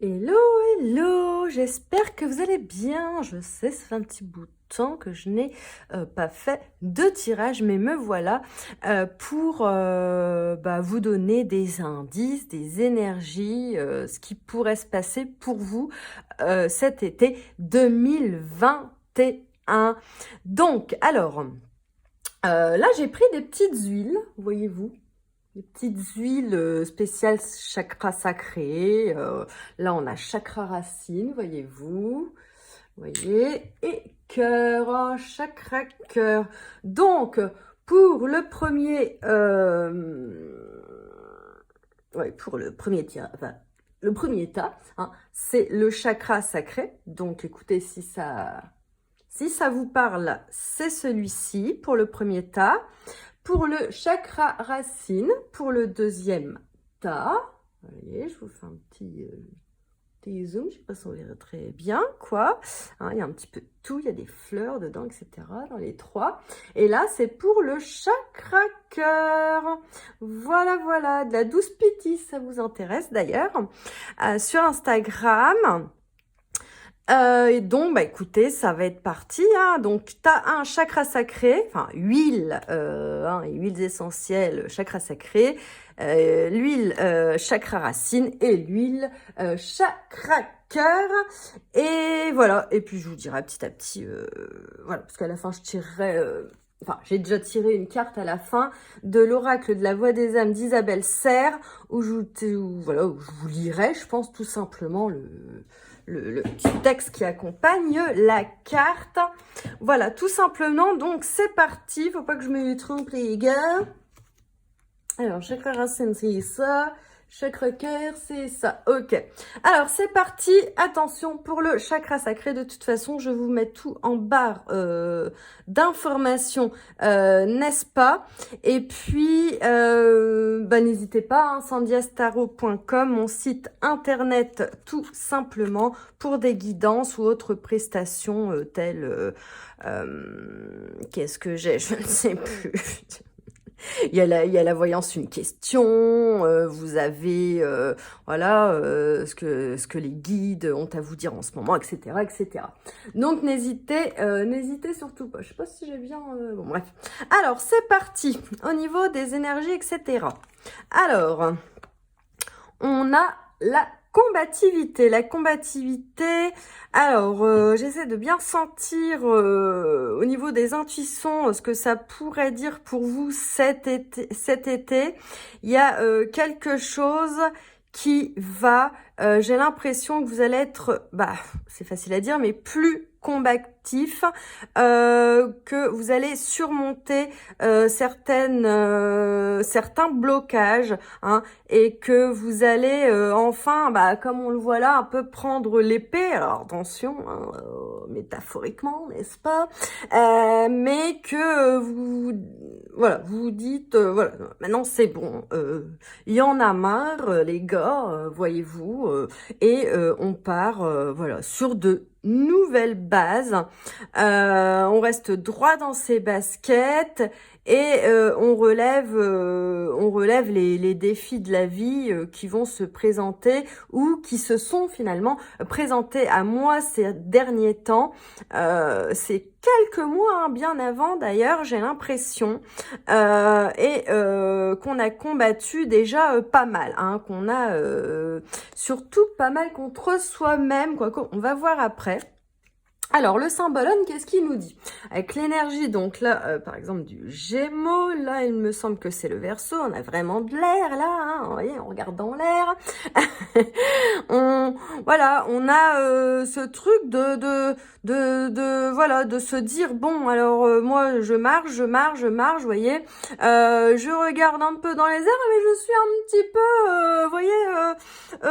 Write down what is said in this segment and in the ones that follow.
Hello, hello, j'espère que vous allez bien. Je sais, ça fait un petit bout de temps que je n'ai pas fait de tirage, mais me voilà pour vous donner des indices, des énergies, ce qui pourrait se passer pour vous cet été 2021. Donc, alors, là j'ai pris des petites huiles, voyez-vous. Des petites huiles spéciales chakra sacré. Là, on a chakra racine, voyez-vous. Voyez. Et cœur, oh, chakra cœur. Donc, pour le premier... pour le premier tir, enfin, le premier tas, hein, c'est le chakra sacré. Donc, écoutez, si ça vous parle, c'est celui-ci pour le premier tas. Pour le chakra racine, pour le deuxième tas, vous voyez, je vous fais un petit zoom, je ne sais pas si on verra très bien, quoi. Hein, il y a un petit peu de tout, il y a des fleurs dedans, etc. dans les trois. Et là, c'est pour le chakra cœur. Voilà, voilà, de la douce piti, ça vous intéresse d'ailleurs. Sur Instagram. Et donc, écoutez, ça va être parti. Hein. Donc, tu as un chakra sacré, enfin, huiles essentielles, chakra sacré, l'huile chakra racine et l'huile chakra cœur. Et voilà. Et puis, je vous dirai petit à petit, voilà, parce qu'à la fin, je tirerai... j'ai déjà tiré une carte à la fin de l'oracle de la voix des âmes d'Isabelle Serre, où je vous lirai, je pense, tout simplement le petit texte qui accompagne la carte. Voilà, tout simplement. Donc, c'est parti. Faut pas que je me trompe, les gars. Alors, chakra racine, c'est ça. Chakra cœur, c'est ça. Ok. Alors, c'est parti. Attention, pour le chakra sacré, de toute façon, je vous mets tout en barre d'informations, n'est-ce pas? Et puis, n'hésitez pas, hein, sandiastaro.com, mon site internet, tout simplement, pour des guidances ou autres prestations telles... qu'est-ce que j'ai? Je ne sais plus. Il y a la voyance, une question, vous avez ce que les guides ont à vous dire en ce moment, etc., etc. Donc n'hésitez surtout pas. Je sais pas si j'ai bien... bon, bref. Alors, c'est parti. Au niveau des énergies, etc. Alors, on a la combativité. La combativité, alors j'essaie de bien sentir au niveau des intuitions ce que ça pourrait dire pour vous cet été. Il y a quelque chose qui va, j'ai l'impression que vous allez être, c'est facile à dire, mais plus combatif, que vous allez surmonter certains blocages, hein, et que vous allez enfin, comme on le voit là, un peu prendre l'épée. Alors attention, hein, métaphoriquement, n'est-ce pas, mais que vous vous dites, maintenant c'est bon, il y en a marre, les gars, voyez-vous, et on part, sur de nouvelles bases. On reste droit dans ses baskets et on relève les défis de la vie qui vont se présenter ou qui se sont finalement présentés à moi ces derniers temps. C'est quelques mois, hein, bien avant d'ailleurs, j'ai l'impression, et qu'on a combattu déjà pas mal, hein, qu'on a surtout pas mal contre soi-même, quoi qu'on va voir après. Alors, le symbole, qu'est-ce qu'il nous dit? Avec l'énergie, donc là, par exemple, du Gémeaux, là, il me semble que c'est le Verseau, on a vraiment de l'air, là, hein, vous voyez, on regarde dans l'air. On a ce truc de se dire, bon, alors, moi, je marche, vous voyez, je regarde un peu dans les airs, mais je suis un petit peu,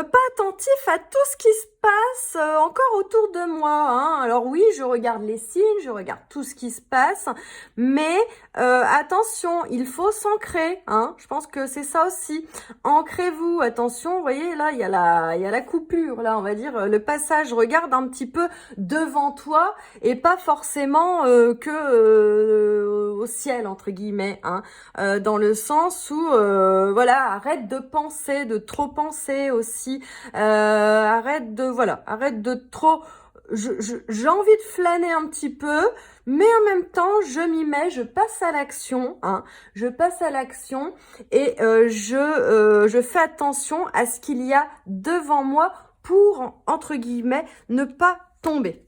pas attentif à tout ce qui se passe encore autour de moi, hein. Alors oui, je regarde les signes, je regarde tout ce qui se passe, mais attention, il faut s'ancrer, hein. Je pense que c'est ça aussi. Ancrez-vous, attention, vous voyez là, il y a la coupure, là, on va dire le passage. Regarde un petit peu devant toi et pas forcément au ciel entre guillemets, hein. Dans le sens où voilà, arrête de penser, de trop penser aussi. Arrête de trop. J'ai envie de flâner un petit peu, mais en même temps, je m'y mets, je passe à l'action, hein. Je passe à l'action et je fais attention à ce qu'il y a devant moi pour, entre guillemets, ne pas tomber.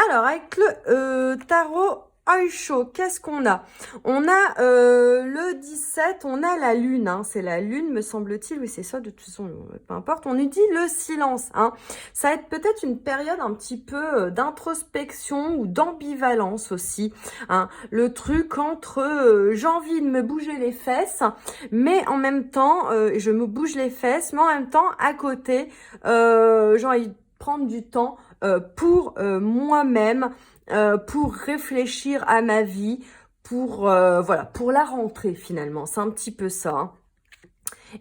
Alors, avec le tarot Aisho, qu'est-ce qu'on a? On a le 17, on a la lune, hein. C'est la lune, me semble-t-il. Oui, c'est ça, de toute façon, peu importe. On nous dit le silence, hein. Ça va être peut-être une période un petit peu d'introspection ou d'ambivalence aussi, hein. Le truc entre j'ai envie de me bouger les fesses, mais en même temps, je me bouge les fesses, mais en même temps, à côté, j'ai envie de prendre du temps pour moi-même, pour réfléchir à ma vie, pour voilà, pour la rentrée finalement. C'est un petit peu ça, hein.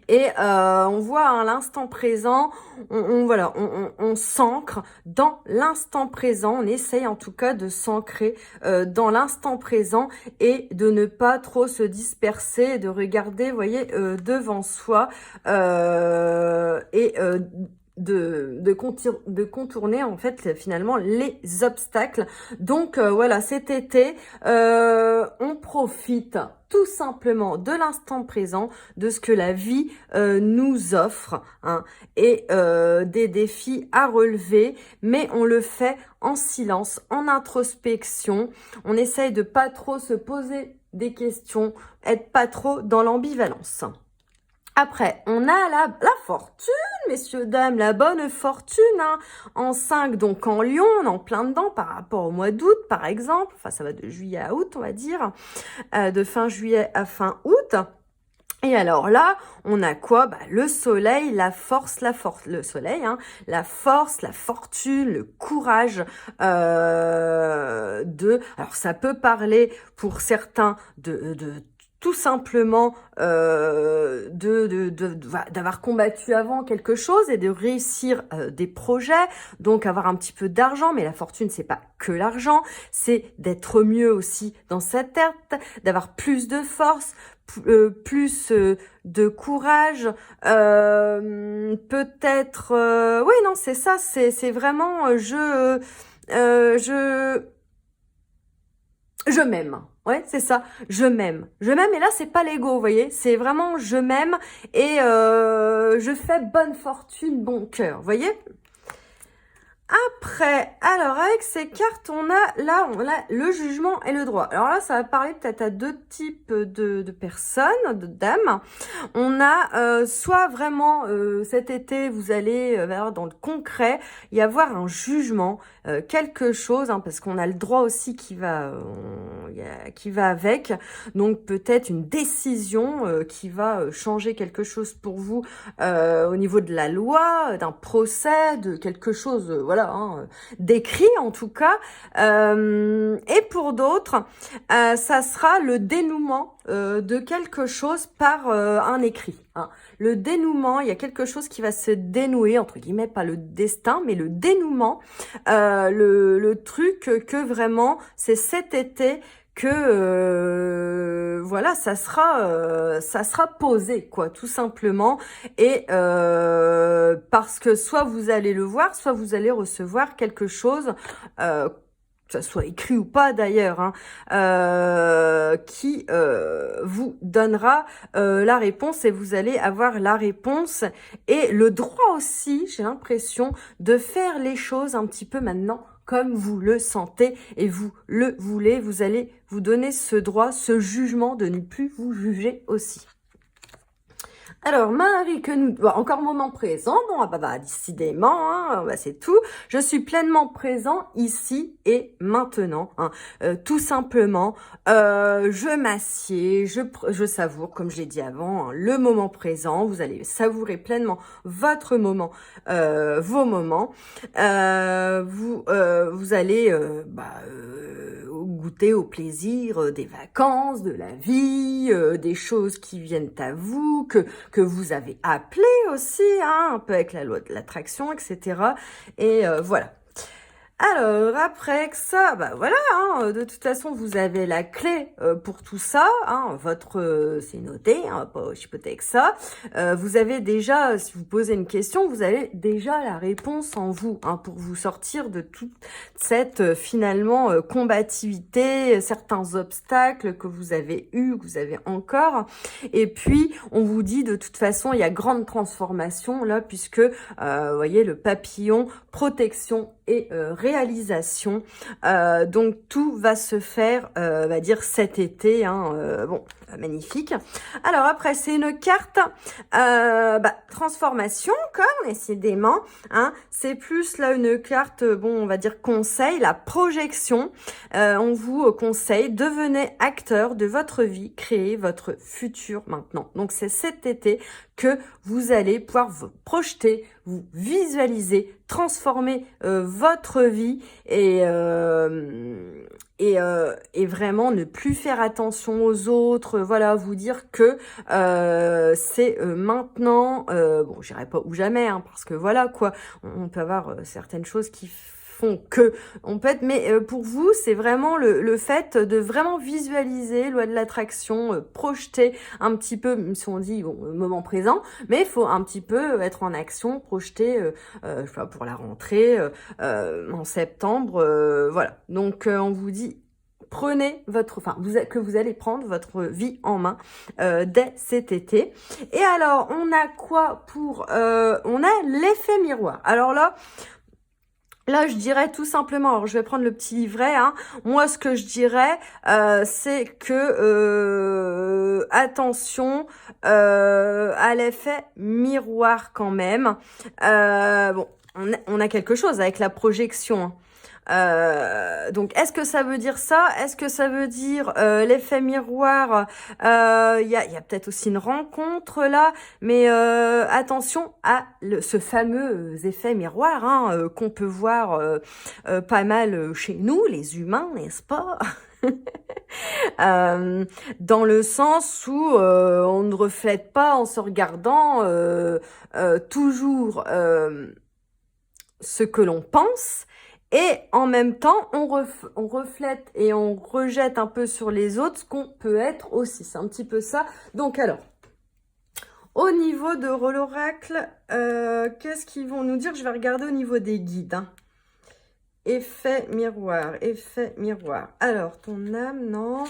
Et on voit à l'instant présent, on s'ancre dans l'instant présent. On essaye en tout cas de s'ancrer dans l'instant présent et de ne pas trop se disperser, de regarder, vous voyez, devant soi de contourner en fait finalement les obstacles. Donc voilà, cet été on profite tout simplement de l'instant présent, de ce que la vie nous offre, hein, et des défis à relever, mais on le fait en silence, en introspection. On essaye de pas trop se poser des questions, être pas trop dans l'ambivalence. Après, on a la fortune, messieurs, dames, la bonne fortune, hein, en 5, donc en Lion, on est en plein dedans par rapport au mois d'août, par exemple. Enfin, ça va de juillet à août, on va dire, de fin juillet à fin août. Et alors là, on a quoi? Bah, le soleil, le soleil, hein, la force, la fortune, le courage alors ça peut parler pour certains de tout simplement d'avoir combattu avant quelque chose et de réussir des projets, donc avoir un petit peu d'argent, mais la fortune c'est pas que l'argent, c'est d'être mieux aussi dans sa tête, d'avoir plus de force, plus de courage, peut-être oui non c'est ça, c'est vraiment je m'aime. Ouais, c'est ça. Je m'aime. Je m'aime et là, c'est pas l'ego, vous voyez. C'est vraiment je m'aime et je fais bonne fortune, bon cœur, vous voyez. Après, alors avec ces cartes, on a le jugement et le droit. Alors là, ça va parler peut-être à deux types de personnes, de dames. On a soit vraiment cet été, vous allez dans le concret y avoir un jugement, quelque chose, hein, parce qu'on a le droit aussi qui va avec. Donc peut-être une décision qui va changer quelque chose pour vous au niveau de la loi, d'un procès, de quelque chose, voilà, hein, d'écrit en tout cas. Et pour d'autres, ça sera le dénouement de quelque chose par un écrit, hein. Le dénouement, il y a quelque chose qui va se dénouer, entre guillemets, pas le destin, mais le dénouement, le truc que vraiment, c'est cet été que voilà, ça sera posé, quoi, tout simplement. Et parce que soit vous allez le voir, soit vous allez recevoir quelque chose, que ça soit écrit ou pas d'ailleurs, hein, qui vous donnera la réponse et vous allez avoir la réponse et le droit aussi, j'ai l'impression, de faire les choses un petit peu maintenant comme vous le sentez et vous le voulez. Vous allez vous donner ce droit, ce jugement de ne plus vous juger aussi. Alors, Marie, que nous... bon, encore moment présent, bon, décidément, hein, c'est tout. Je suis pleinement présent ici et maintenant, hein. Tout simplement, je m'assieds, je savoure, comme je l'ai dit avant, hein, le moment présent. Vous allez savourer pleinement votre moment, vos moments. Vous allez goûter au plaisir des vacances, de la vie, des choses qui viennent à vous, que vous avez appelé aussi, hein, un peu avec la loi de l'attraction, etc. Et voilà. Alors, après que ça, voilà, hein, de toute façon, vous avez la clé pour tout ça, hein, c'est noté, hein, on va pas chipoter avec ça. Vous avez déjà, si vous posez une question, vous avez déjà la réponse en vous, hein, pour vous sortir de toute cette, finalement, combativité, certains obstacles que vous avez eus, que vous avez encore. Et puis, on vous dit, de toute façon, il y a grande transformation, là, puisque, vous voyez, le papillon, protection et réalisation. Donc tout va se faire, on va dire cet été, hein, bon, magnifique. Alors après, c'est une carte transformation, comme décidément, hein. C'est plus là une carte, bon, on va dire conseil, la projection. On vous conseille, devenez acteur de votre vie, créez votre futur maintenant. Donc c'est cet été que vous allez pouvoir vous projeter, vous visualiser, transformer votre vie et vraiment ne plus faire attention aux autres, voilà, vous dire que c'est maintenant, bon, j'irai pas ou jamais, hein, parce que voilà quoi, on peut avoir certaines choses qui font que on peut être, mais pour vous c'est vraiment le fait de vraiment visualiser loi de l'attraction, projeter un petit peu, même si on dit bon, moment présent, mais il faut un petit peu être en action, projeter je sais pas, pour la rentrée en septembre, voilà. Donc on vous dit prenez que vous allez prendre votre vie en main dès cet été. Et alors on a quoi pour on a l'effet miroir. Alors là, je dirais tout simplement, alors je vais prendre le petit livret, hein. Moi, ce que je dirais, c'est que attention à l'effet miroir quand même. Bon, on a quelque chose avec la projection, hein. Donc, est-ce que ça veut dire ça? Est-ce que ça veut dire l'effet miroir? Il y a peut-être aussi une rencontre là, mais attention à ce fameux effet miroir, hein, qu'on peut voir pas mal chez nous, les humains, n'est-ce pas? Dans le sens où on ne reflète pas en se regardant toujours ce que l'on pense. Et en même temps, on reflète et on rejette un peu sur les autres ce qu'on peut être aussi. C'est un petit peu ça. Donc alors, au niveau de l'oracle, qu'est-ce qu'ils vont nous dire? Je vais regarder au niveau des guides, hein. Effet miroir, effet miroir. Alors, ton âme, non.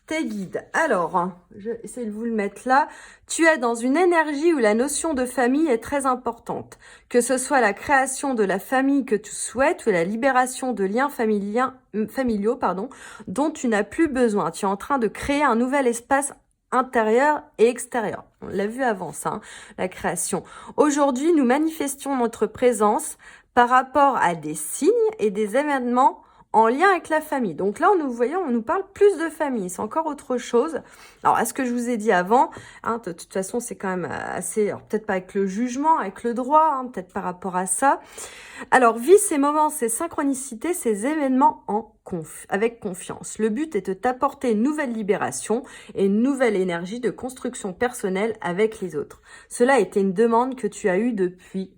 Tes guides. Alors, je vais essayer de vous le mettre là. Tu es dans une énergie où la notion de famille est très importante. Que ce soit la création de la famille que tu souhaites ou la libération de liens familiaux, dont tu n'as plus besoin. Tu es en train de créer un nouvel espace intérieur et extérieur. On l'a vu avant ça, hein, la création. Aujourd'hui, nous manifestions notre présence par rapport à des signes et des événements en lien avec la famille. Donc là, on nous parle plus de famille. C'est encore autre chose. Alors, est-ce que je vous ai dit avant, hein, de toute façon, c'est quand même assez, alors peut-être pas avec le jugement, avec le droit, hein, peut-être par rapport à ça. Alors, vis ces moments, ces synchronicités, ces événements avec confiance. Le but est de t'apporter une nouvelle libération et une nouvelle énergie de construction personnelle avec les autres. Cela a été une demande que tu as eue depuis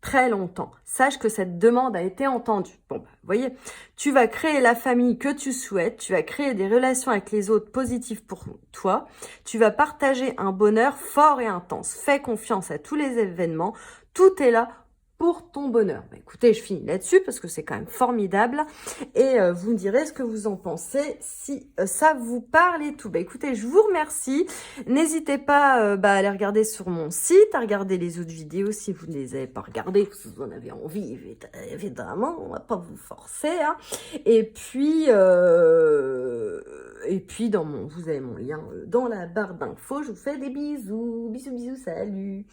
très longtemps. Sache que cette demande a été entendue. Bon, vous voyez, tu vas créer la famille que tu souhaites, tu vas créer des relations avec les autres positives pour toi, tu vas partager un bonheur fort et intense. Fais confiance à tous les événements, tout est là pour ton bonheur. Écoutez, je finis là-dessus parce que c'est quand même formidable et vous me direz ce que vous en pensez, si ça vous parle et tout. Écoutez, je vous remercie. N'hésitez pas à aller regarder sur mon site, à regarder les autres vidéos si vous ne les avez pas regardées, si vous en avez envie, évidemment, on va pas vous forcer, hein. Et puis et puis, vous avez mon lien dans la barre d'infos. Je vous fais des bisous. Bisous, bisous, salut.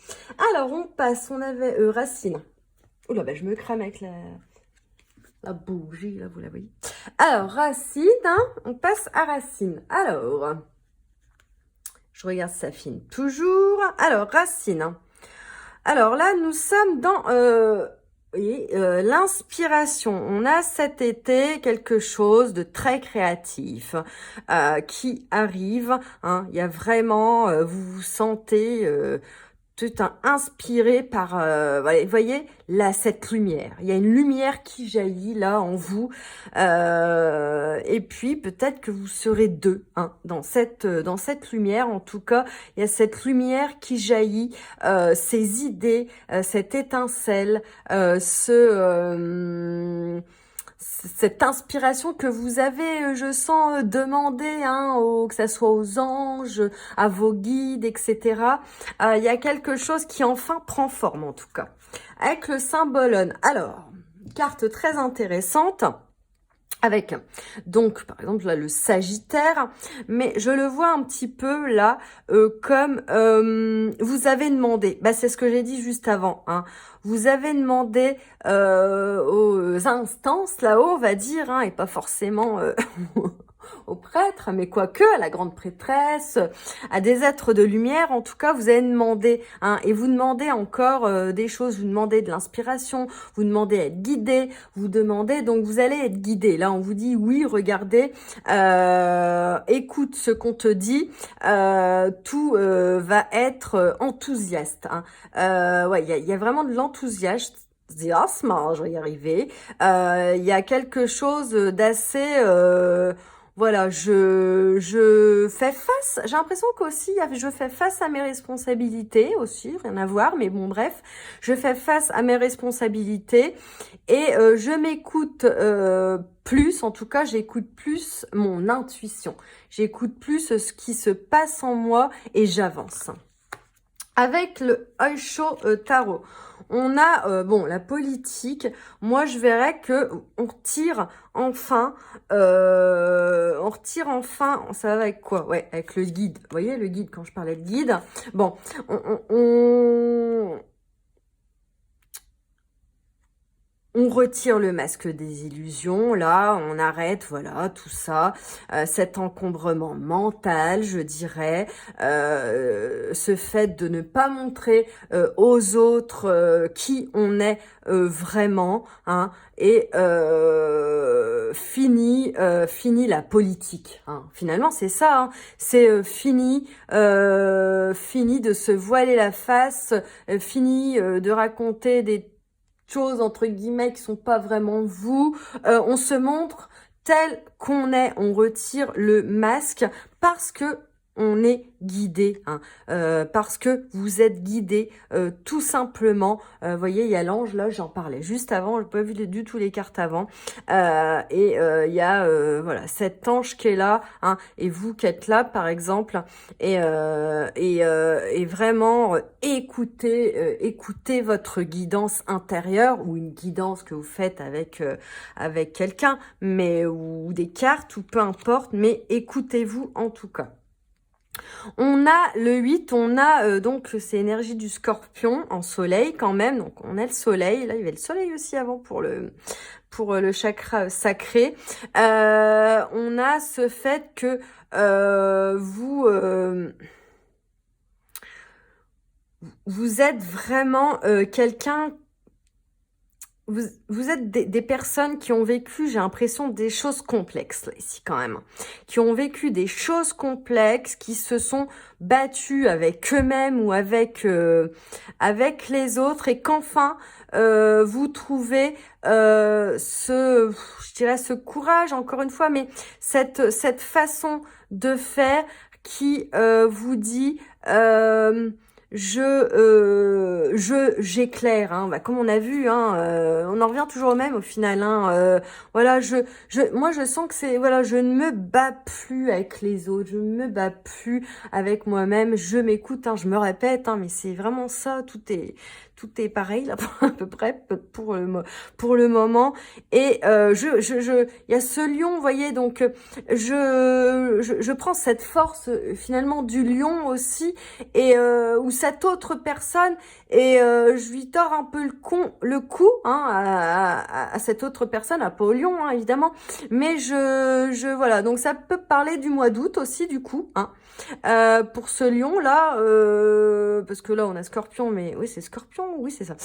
Alors, on passe. On avait Racine. Oula, bah, je me crame avec la bougie, là, vous la voyez. Alors, Racine, hein, on passe à Racine. Alors, je regarde si ça filme toujours. Alors, Racine. Alors là, nous sommes dans l'inspiration. On a cet été quelque chose de très créatif qui arrive. Hein. Il y a vraiment, vous vous sentez tout inspiré par, vous voyez, là, cette lumière. Il y a une lumière qui jaillit là en vous. Et puis, peut-être que vous serez deux hein, dans cette lumière. En tout cas, il y a cette lumière qui jaillit, ces idées, cette étincelle, cette inspiration que vous avez, je sens, demandé, hein, que ça soit aux anges, à vos guides, etc. Il y a quelque chose qui enfin prend forme, en tout cas. Avec le symbole. Alors, carte très intéressante. Avec, donc, par exemple, là, le Sagittaire, mais je le vois un petit peu, là, comme vous avez demandé, bah, c'est ce que j'ai dit juste avant, hein, vous avez demandé aux instances, là-haut, on va dire, hein, et pas forcément au prêtre, mais quoique, à la grande prêtresse, à des êtres de lumière, en tout cas, vous avez demandé, hein, et vous demandez encore des choses, vous demandez de l'inspiration, vous demandez à être guidé, vous demandez, donc vous allez être guidé. Là, on vous dit, oui, regardez, écoute ce qu'on te dit, tout va être enthousiaste. Hein. Ouais, il y a vraiment de l'enthousiasme. Je vais y arriver. Il y a quelque chose d'assez... voilà, je fais face, j'ai l'impression qu'aussi, je fais face à mes responsabilités aussi, rien à voir, mais bon, bref, je fais face à mes responsabilités et je m'écoute plus, en tout cas, j'écoute plus mon intuition, j'écoute plus ce qui se passe en moi et j'avance. Avec le Osho Tarot, on a bon la politique. Moi, je verrais que on retire enfin, Ça va avec quoi? Ouais, avec le guide. Vous voyez le guide quand je parlais de guide. Bon, on retire le masque des illusions, là, on arrête, voilà, tout ça, cet encombrement mental, je dirais, ce fait de ne pas montrer aux autres qui on est vraiment, hein, et fini la politique. Hein. Finalement, c'est ça, hein, c'est fini de se voiler la face, fini de raconter des choses entre guillemets qui sont pas vraiment vous. On se montre tel qu'on est, on retire le masque parce que on est guidé, hein, parce que vous êtes guidé, tout simplement. Vous voyez, il y a l'ange là, j'en parlais juste avant, j'ai pas vu du tout les cartes avant, et il y a voilà cet ange qui est là, hein, et vous qui êtes là par exemple, et vraiment écoutez votre guidance intérieure ou une guidance que vous faites avec quelqu'un, mais ou des cartes ou peu importe, mais écoutez-vous en tout cas. On a le 8, on a donc c'est énergie du scorpion en soleil quand même, donc on a le soleil, là il y avait le soleil aussi avant pour le chakra sacré. On a ce fait que vous êtes vraiment quelqu'un. Vous êtes des personnes qui ont vécu, j'ai l'impression, des choses complexes, là, ici, quand même. Qui ont vécu des choses complexes, qui se sont battues avec eux-mêmes ou avec les autres, et qu'enfin, vous trouvez je dirais ce courage, encore une fois, mais cette façon de faire qui vous dit... j'éclaire, hein, bah, comme on a vu, hein, on en revient toujours au même au final, hein, voilà, moi je sens que c'est, voilà, je ne me bats plus avec les autres, je ne me bats plus avec moi-même, je m'écoute, hein, je me répète, hein, mais c'est vraiment ça, tout est tout est pareil là à peu près pour le moment. Et il y a ce lion, vous voyez, donc je prends cette force finalement du lion aussi, et ou cette autre personne, et je lui tords un peu le cou hein, à cette autre personne, à pas au lion hein, évidemment, mais voilà, donc ça peut parler du mois d'août aussi du coup hein. Pour ce lion là, parce que là on a Scorpion, mais oui c'est Scorpion, oui c'est ça.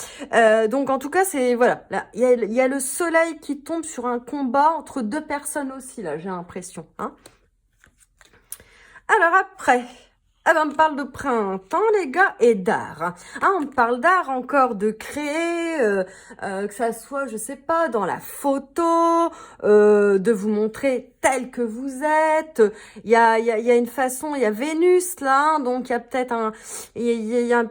Donc en tout cas c'est voilà, là il y a le soleil qui tombe sur un combat entre deux personnes aussi là, j'ai l'impression hein. Alors après, ah ben, on parle de printemps, les gars, et d'art. Hein, on parle d'art encore, de créer, que ça soit, je sais pas, dans la photo, de vous montrer tel que vous êtes. Il y a une façon, il y a Vénus là, hein, donc il y a peut-être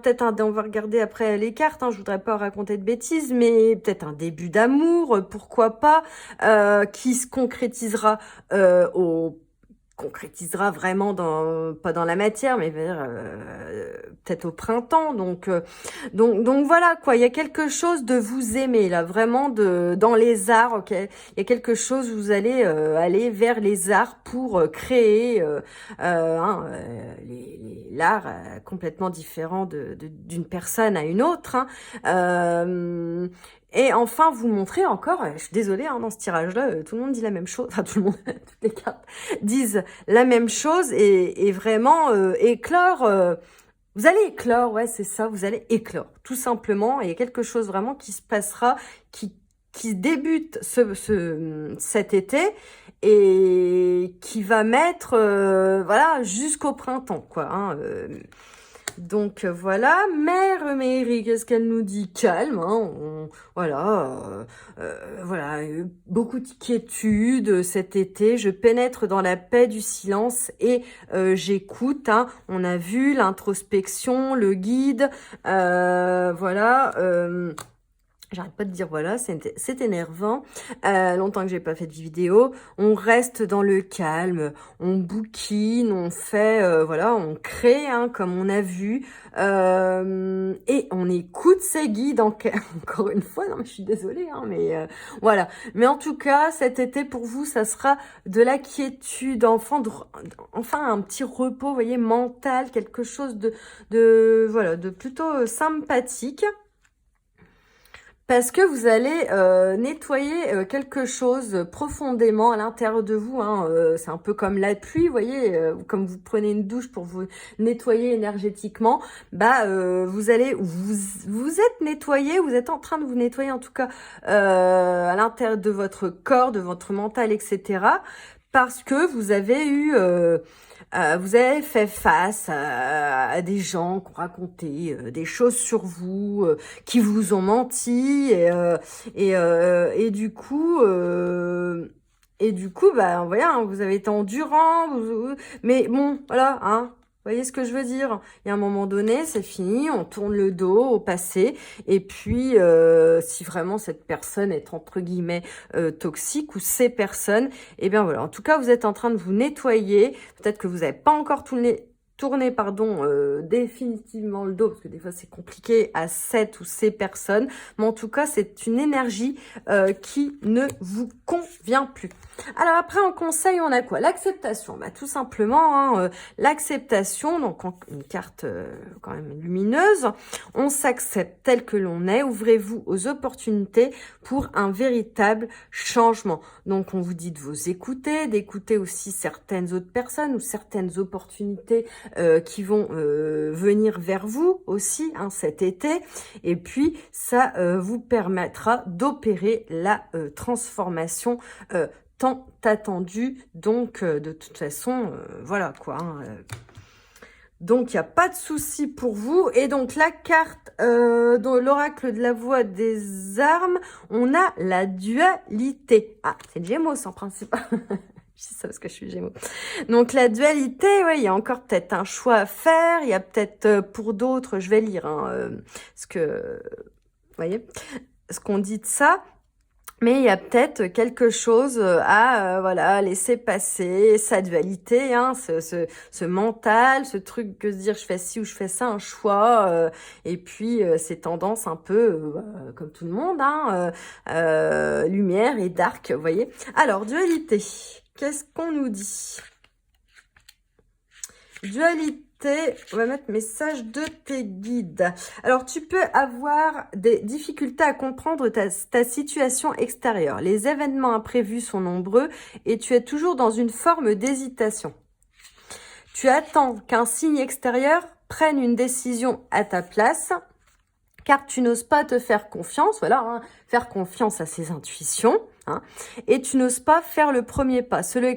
peut-être un, on va regarder après les cartes. Hein, je voudrais pas raconter de bêtises, mais peut-être un début d'amour, pourquoi pas, qui se concrétisera concrétisera vraiment pas dans la matière, mais peut-être au printemps. Donc voilà quoi, il y a quelque chose de vous aimer là, vraiment dans les arts, ok. Il y a quelque chose, vous allez aller vers les arts pour créer l'art complètement différent d'une personne à une autre. Hein. Et enfin, vous montrer encore, je suis désolée, hein, dans ce tirage-là, tout le monde dit la même chose, enfin tout le monde, toutes les cartes disent la même chose, et vraiment éclore, vous allez éclore, ouais c'est ça, vous allez éclore, tout simplement, et il y a quelque chose vraiment qui se passera, qui débute cet été, et qui va mettre, voilà, jusqu'au printemps, quoi, hein, donc voilà, Mère Mary, qu'est-ce qu'elle nous dit? Calme, hein, voilà, beaucoup de quiétude cet été. Je pénètre dans la paix du silence et j'écoute. Hein, on a vu l'introspection, le guide, voilà. J'arrête pas de dire voilà, c'est énervant. Longtemps que j'ai pas fait de vidéo. On reste dans le calme, on bouquine, on fait, voilà, on crée, hein, comme on a vu, et on écoute ses guides. Encore une fois, non, mais je suis désolée, hein, mais voilà. Mais en tout cas, cet été pour vous, ça sera de la quiétude, enfin un petit repos, vous voyez, mental, quelque chose voilà, de plutôt sympathique. Parce que vous allez nettoyer quelque chose profondément à l'intérieur de vous. Hein, c'est un peu comme la pluie, vous voyez, comme vous prenez une douche pour vous nettoyer énergétiquement. Bah, vous êtes nettoyé, vous êtes en train de vous nettoyer en tout cas à l'intérieur de votre corps, de votre mental, etc. Parce que vous avez eu... vous avez fait face à des gens qui ont raconté des choses sur vous, qui vous ont menti, et du coup, bah voilà, hein, vous avez été endurant, mais bon, voilà, hein. Vous voyez ce que je veux dire? Il y a un moment donné, c'est fini, on tourne le dos au passé, et puis si vraiment cette personne est entre guillemets toxique, ou ces personnes, et bien voilà, en tout cas vous êtes en train de vous nettoyer, peut-être que vous n'avez pas encore tourné définitivement le dos, parce que des fois c'est compliqué à cette ou ces personnes, mais en tout cas c'est une énergie qui ne vous convient plus. Alors après en conseil on a quoi? L'acceptation, bah tout simplement hein, l'acceptation, donc une carte quand même lumineuse, on s'accepte tel que l'on est, ouvrez-vous aux opportunités pour un véritable changement. Donc on vous dit de vous écouter, d'écouter aussi certaines autres personnes ou certaines opportunités qui vont venir vers vous aussi hein, cet été, et puis ça vous permettra d'opérer la transformation tant attendue, donc de toute façon voilà quoi hein, donc il n'y a pas de souci pour vous. Et donc la carte dans l'oracle de la voix des armes, on a la dualité. Ah, c'est le Gémeaux en principe. Je dis ça parce que je suis Gémeaux. Donc la dualité, ouais, il y a encore peut-être un choix à faire. Il y a peut-être pour d'autres, je vais lire hein, ce que, vous voyez, ce qu'on dit de ça. Mais il y a peut-être quelque chose à voilà, laisser passer, sa dualité, hein, ce mental, ce truc que se dire je fais ci ou je fais ça, un choix, et puis ces tendances un peu, comme tout le monde, hein, lumière et dark, vous voyez. Alors, dualité, qu'est-ce qu'on nous dit? Dualité, on va mettre message de tes guides. Alors, tu peux avoir des difficultés à comprendre ta situation extérieure. Les événements imprévus sont nombreux et tu es toujours dans une forme d'hésitation. Tu attends qu'un signe extérieur prenne une décision à ta place, car tu n'oses pas te faire confiance, voilà, hein, faire confiance à ses intuitions, hein, et tu n'oses pas faire le premier pas. Cela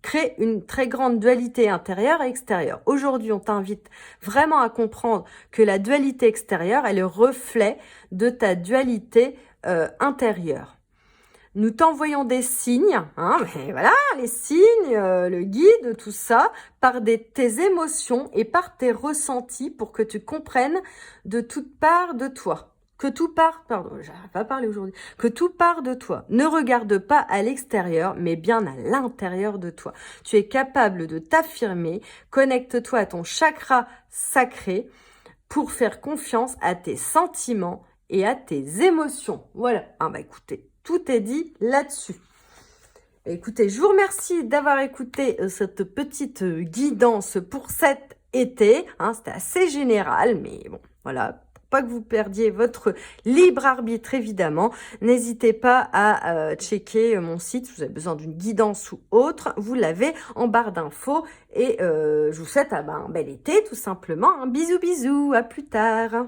crée une très grande dualité intérieure et extérieure. Aujourd'hui, on t'invite vraiment à comprendre que la dualité extérieure est le reflet de ta dualité intérieure. Nous t'envoyons des signes, hein, mais voilà, les signes, le guide, tout ça, par tes émotions et par tes ressentis pour que tu comprennes de toute part de toi. Que tout part, pardon, j'arrive pas à parler aujourd'hui, que tout part de toi. Ne regarde pas à l'extérieur, mais bien à l'intérieur de toi. Tu es capable de t'affirmer, connecte-toi à ton chakra sacré pour faire confiance à tes sentiments et à tes émotions. Voilà, ah bah écoutez, tout est dit là-dessus. Écoutez, je vous remercie d'avoir écouté cette petite guidance pour cet été. Hein, c'était assez général, mais bon, voilà. Pas que vous perdiez votre libre arbitre, évidemment. N'hésitez pas à checker mon site si vous avez besoin d'une guidance ou autre. Vous l'avez en barre d'infos. Et je vous souhaite un bel été, tout simplement. Bisous, bisous. À plus tard.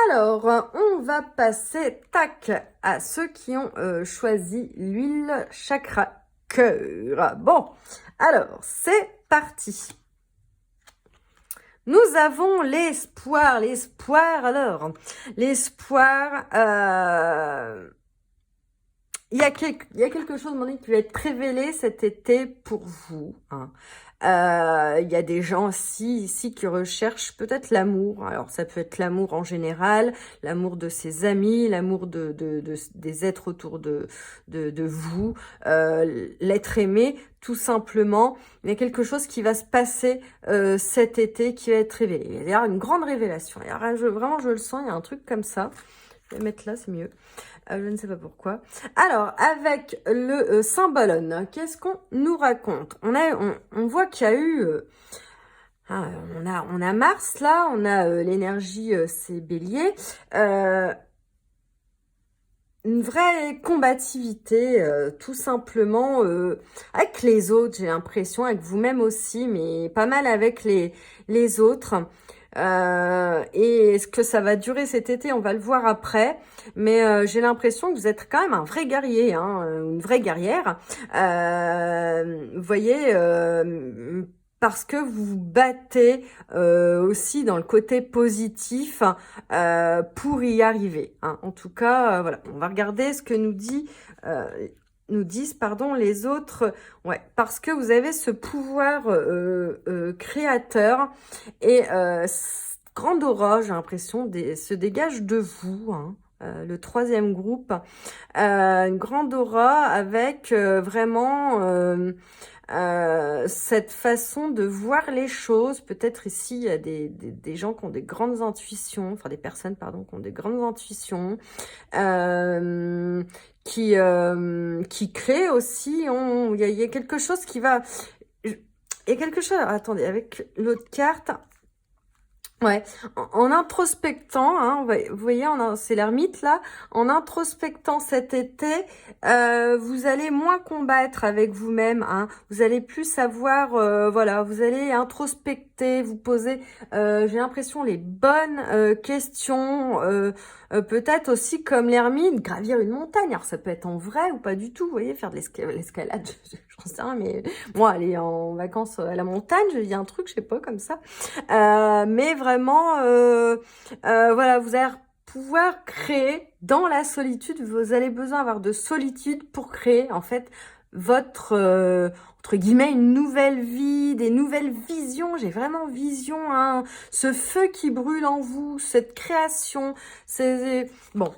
Alors, on va passer, tac, à ceux qui ont choisi l'huile chakra cœur. Bon, alors, c'est parti. Nous avons l'espoir, alors, l'espoir, il y a quelque chose, mon qui va être révélé cet été pour vous, hein. Il y a des gens aussi ici qui recherchent peut-être l'amour. Alors ça peut être l'amour en général, l'amour de ses amis, l'amour des êtres autour de vous, l'être aimé tout simplement. Il y a quelque chose qui va se passer cet été qui va être révélé. Il y a une grande révélation. Vraiment, je le sens, il y a un truc comme ça. Je vais mettre là, c'est mieux. Je ne sais pas pourquoi. Alors, avec le symbolone, qu'est-ce qu'on nous raconte? On voit qu'il y a eu... on a Mars, là. On a l'énergie, c'est Bélier. Une vraie combativité, tout simplement, avec les autres, j'ai l'impression, avec vous-même aussi, mais pas mal avec les autres. Et est-ce que ça va durer cet été? On va le voir après. Mais j'ai l'impression que vous êtes quand même un vrai guerrier, hein, une vraie guerrière. Vous voyez, parce que vous vous battez aussi dans le côté positif pour y arriver, hein. En tout cas, voilà, on va regarder ce que nous disent les autres. Ouais, parce que vous avez ce pouvoir créateur et grande aura, j'ai l'impression, se dégage de vous, hein. Le troisième groupe, une grande aura avec vraiment cette façon de voir les choses. Peut-être ici, il y a des gens qui ont des grandes intuitions, enfin des personnes, pardon, qui ont des grandes intuitions, qui créent aussi, il y a quelque chose qui va... Il y a quelque chose, attendez, avec l'autre carte... Ouais, en introspectant, hein, vous voyez, c'est l'ermite là, en introspectant cet été, vous allez moins combattre avec vous-même, hein, vous allez plus savoir, voilà, vous allez introspecter, vous poser, j'ai l'impression, les bonnes questions, peut-être aussi comme l'ermite, gravir une montagne, alors ça peut être en vrai ou pas du tout, vous voyez, faire de l'escalade, j'en sais rien, mais moi, aller en vacances à la montagne, il y a un truc, je sais pas, comme ça, mais vraiment, voilà, vous allez pouvoir créer dans la solitude. Vous allez besoin d'avoir de solitude pour créer en fait votre entre guillemets une nouvelle vie, des nouvelles visions. J'ai vraiment vision, hein, ce feu qui brûle en vous, cette création. C'est bon.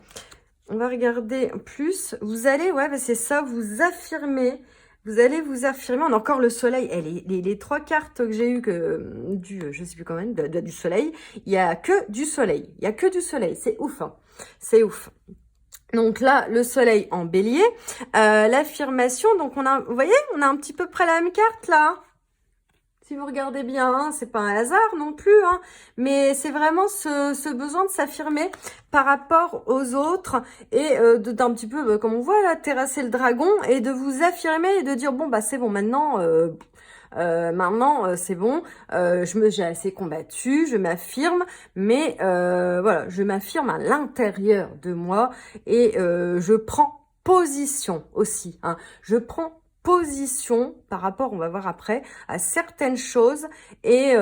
On va regarder plus. Vous allez, ouais, bah c'est ça, vous affirmer. Vous allez vous affirmer. On a encore le soleil. Et les trois cartes que j'ai eues je sais plus quand même, du soleil. Il y a que du soleil. Il y a que du soleil. C'est ouf, hein. C'est ouf. Donc là, le soleil en bélier. L'affirmation, donc vous voyez, on a un petit peu près la même carte là. Si vous regardez bien, hein, c'est pas un hasard non plus, hein, mais c'est vraiment ce besoin de s'affirmer par rapport aux autres et d'un petit peu, comme on voit là, terrasser le dragon et de vous affirmer et de dire bon bah c'est bon maintenant. C'est bon, j'ai assez combattu, je m'affirme, mais voilà, je m'affirme à l'intérieur de moi et je prends position aussi, hein, je prends position par rapport, on va voir après, à certaines choses et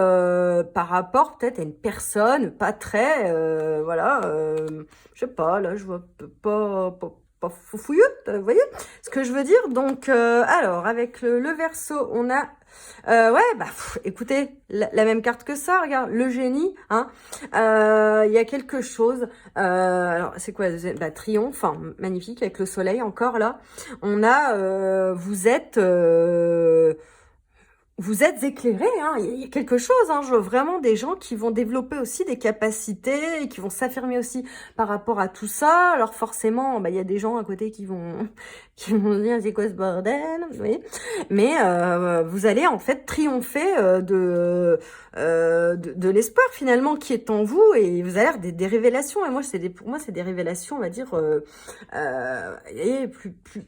par rapport peut-être à une personne pas très, je sais pas, là je vois pas foufouilloute, vous voyez ce que je veux dire. Donc alors avec le Verseau, on a écoutez, la même carte que ça, regarde, le génie, hein. Il y a quelque chose. Alors, c'est quoi? Triomphe, hein, magnifique, avec le soleil encore là. On a, vous êtes éclairé, hein. Il y a quelque chose, hein. Je vois vraiment des gens qui vont développer aussi des capacités et qui vont s'affirmer aussi par rapport à tout ça. Alors forcément, il y a des gens à côté qui vont dire c'est quoi ce bordel, vous voyez. Mais vous allez en fait triompher de l'espoir finalement qui est en vous et vous avez des révélations. Et moi, pour moi, c'est des révélations, on va dire,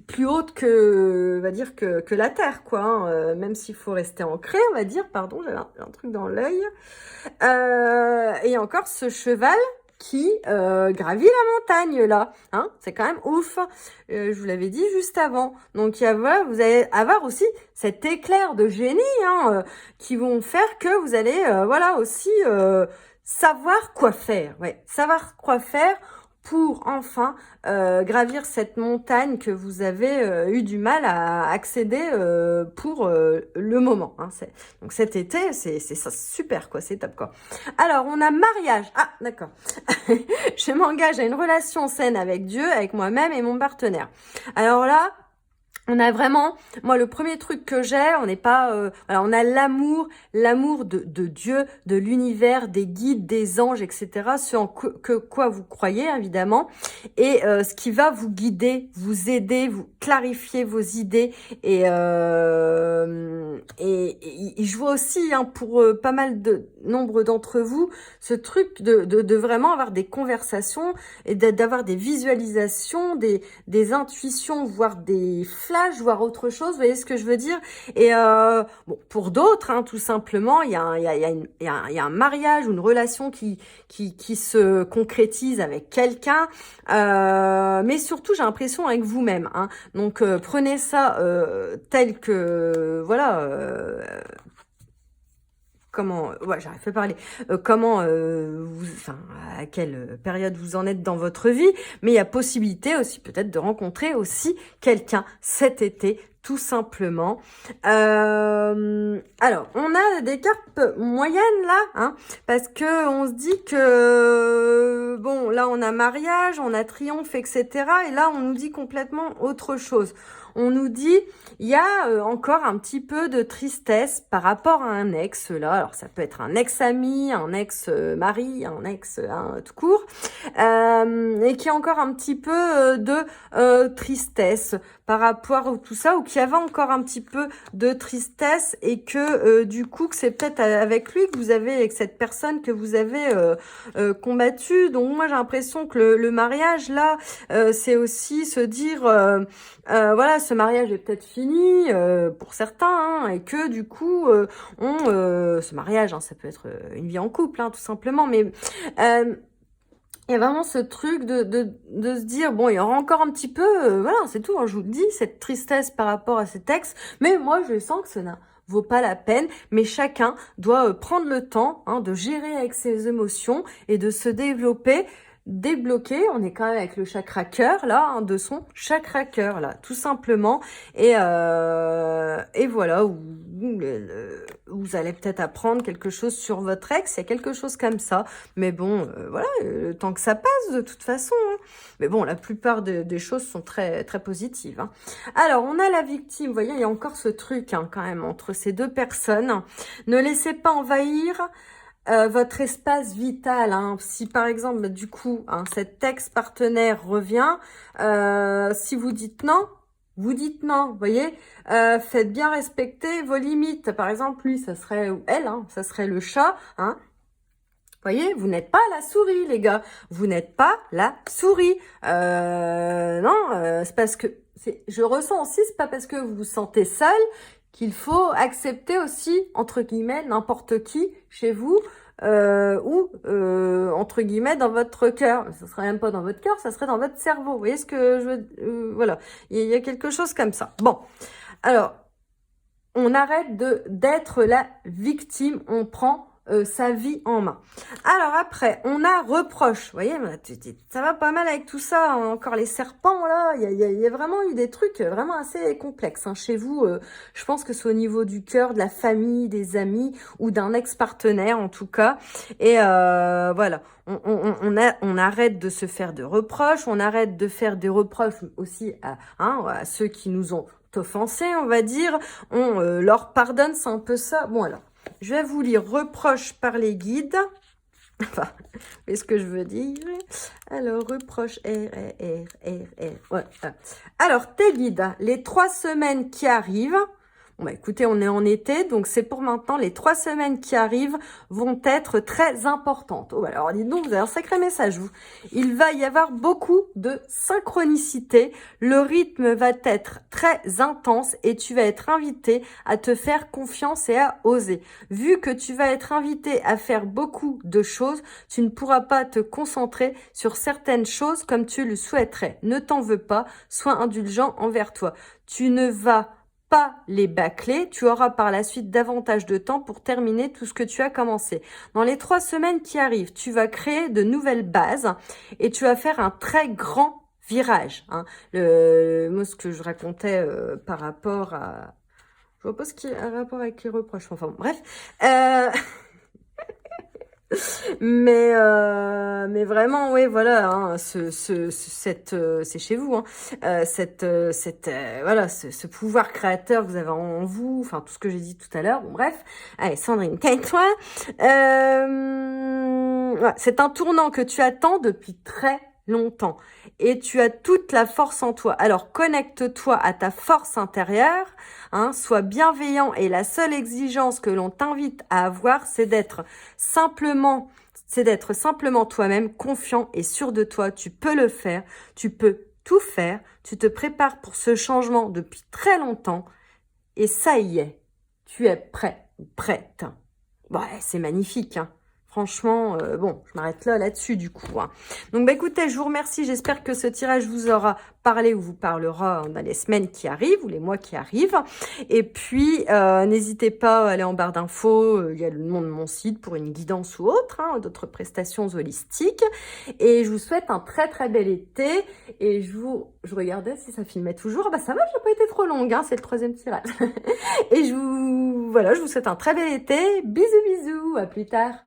plus hautes que, on va dire que la terre, quoi. Hein. Même s'il faut rester ancré, on va dire. Pardon, j'avais un truc dans l'œil. Et encore ce cheval qui gravit la montagne là, hein, c'est quand même ouf. Je vous l'avais dit juste avant. Donc voilà, vous allez avoir aussi cet éclair de génie, hein, qui vont faire que vous allez aussi savoir quoi faire, savoir quoi faire pour enfin gravir cette montagne que vous avez eu du mal à accéder pour le moment. Hein. Donc cet été, c'est ça, super quoi, c'est top quoi. Alors on a mariage. Ah d'accord. Je m'engage à une relation saine avec Dieu, avec moi-même et mon partenaire. Alors là, on a vraiment, moi le premier truc que j'ai, on n'est pas, on a l'amour de Dieu, de l'univers, des guides, des anges, etc. Ce en quoi vous croyez évidemment, et ce qui va vous guider, vous aider, vous clarifier vos idées, et je vois aussi pour pas mal de nombre d'entre vous ce truc de vraiment avoir des conversations et d'avoir des visualisations, des intuitions, voire des flashs, voire autre chose, vous voyez ce que je veux dire. Et pour d'autres, hein, tout simplement, il y a un mariage ou une relation qui se concrétise avec quelqu'un, mais surtout j'ai l'impression avec vous-même, hein. Donc prenez ça tel que j'arrive pas à parler. À quelle période vous en êtes dans votre vie, mais il y a possibilité aussi peut-être de rencontrer aussi quelqu'un cet été, tout simplement. Alors, on a des cartes moyennes là, hein, parce que on se dit que bon, là on a mariage, on a triomphe, etc. Et là on nous dit complètement autre chose. On nous dit, il y a encore un petit peu de tristesse par rapport à un ex, là. Alors, ça peut être un ex-ami, un ex-mari, un ex, tout court. Et qui a encore un petit peu de tristesse par rapport à tout ça, ou qui avait encore un petit peu de tristesse et que, du coup, que c'est peut-être avec lui que vous avez, avec cette personne que vous avez combattu. Donc, moi, j'ai l'impression que le mariage, là, c'est aussi se dire... ce mariage est peut-être fini pour certains, hein, et que du coup, ce mariage, hein, ça peut être une vie en couple, hein, tout simplement, mais il y a vraiment ce truc de se dire, bon, il y aura encore un petit peu, c'est tout, hein, je vous le dis, cette tristesse par rapport à cet ex, mais moi, je sens que ça vaut pas la peine, mais chacun doit prendre le temps, hein, de gérer avec ses émotions et de se développer débloquer. On est quand même avec le chakra cœur là, hein, de son chakra cœur là, tout simplement. Et voilà, vous allez peut-être apprendre quelque chose sur votre ex, il y a quelque chose comme ça. Mais bon, voilà, le temps que ça passe de toute façon. Hein. Mais bon, la plupart des choses sont très, très positives. Hein. Alors, on a la victime. Vous voyez, il y a encore ce truc hein, quand même entre ces deux personnes. Ne laissez pas envahir votre espace vital. Hein. Si par exemple, du coup, hein, cet ex-partenaire revient, si vous dites non, vous dites non, vous voyez, faites bien respecter vos limites. Par exemple, lui, ça serait, ou elle, hein, ça serait le chat, hein. Vous voyez, vous n'êtes pas la souris, les gars. Vous n'êtes pas la souris. Non, c'est parce que, je ressens aussi, c'est pas parce que vous vous sentez seul qu'il faut accepter aussi, entre guillemets, n'importe qui chez vous, ou entre guillemets dans votre cœur. Ça serait même pas dans votre cœur, ça serait dans votre cerveau. Vous voyez ce que je veux voilà, il y a quelque chose comme ça. Bon, alors on arrête d'être la victime, on prend sa vie en main. Alors après, on a reproche. Vous voyez, ça va pas mal avec tout ça. Hein. Encore les serpents, là, il y a vraiment eu des trucs vraiment assez complexes. Hein. Chez vous, je pense que c'est au niveau du cœur, de la famille, des amis ou d'un ex-partenaire en tout cas. Et voilà, on arrête de se faire de reproches. On arrête de faire des reproches aussi à ceux qui nous ont offensés, on va dire. On leur pardonne, c'est un peu ça. Bon alors. Je vais vous lire reproche par les guides. Enfin, c'est ce que je veux dire. Alors, reproche Ouais. Alors, tes guides, les 3 semaines qui arrivent. Bon, bah, écoutez, on est en été, donc c'est pour maintenant. Les 3 semaines qui arrivent vont être très importantes. Oh, alors, dites donc, vous avez un sacré message, vous. Il va y avoir beaucoup de synchronicité. Le rythme va être très intense et tu vas être invité à te faire confiance et à oser. Vu que tu vas être invité à faire beaucoup de choses, tu ne pourras pas te concentrer sur certaines choses comme tu le souhaiterais. Ne t'en veux pas, sois indulgent envers toi. Tu ne vas pas les bâcler, tu auras par la suite davantage de temps pour terminer tout ce que tu as commencé. Dans les 3 semaines qui arrivent, tu vas créer de nouvelles bases et tu vas faire un très grand virage. Hein. Moi, ce que je racontais par rapport à... Je vois pas ce qui a un rapport avec les reproches. Enfin, bon, bref. Mais vraiment, oui, voilà, hein, c'est chez vous, hein, voilà, ce pouvoir créateur que vous avez en vous, enfin, tout ce que j'ai dit tout à l'heure, bon, bref. Allez, Sandrine, calme-toi. Ouais, c'est un tournant que tu attends depuis très longtemps et tu as toute la force en toi. Alors connecte-toi à ta force intérieure, hein, sois bienveillant et la seule exigence que l'on t'invite à avoir, c'est d'être simplement toi-même, confiant et sûr de toi. Tu peux le faire, tu peux tout faire, tu te prépares pour ce changement depuis très longtemps et ça y est, tu es prêt ou prête. Ouais, c'est magnifique, hein. Franchement, bon, je m'arrête là-dessus du coup. Hein. Donc, bah écoutez, je vous remercie. J'espère que ce tirage vous aura parlé ou vous parlera dans les semaines qui arrivent ou les mois qui arrivent. Et puis, n'hésitez pas à aller en barre d'infos. Il y a le nom de mon site pour une guidance ou autre, hein, d'autres prestations holistiques. Et je vous souhaite un très très bel été. Et je regardais si ça filmait toujours. Bah ça va, j'ai pas été trop longue. Hein, c'est le 3e tirage. Et je vous souhaite un très bel été. Bisous bisous. À plus tard.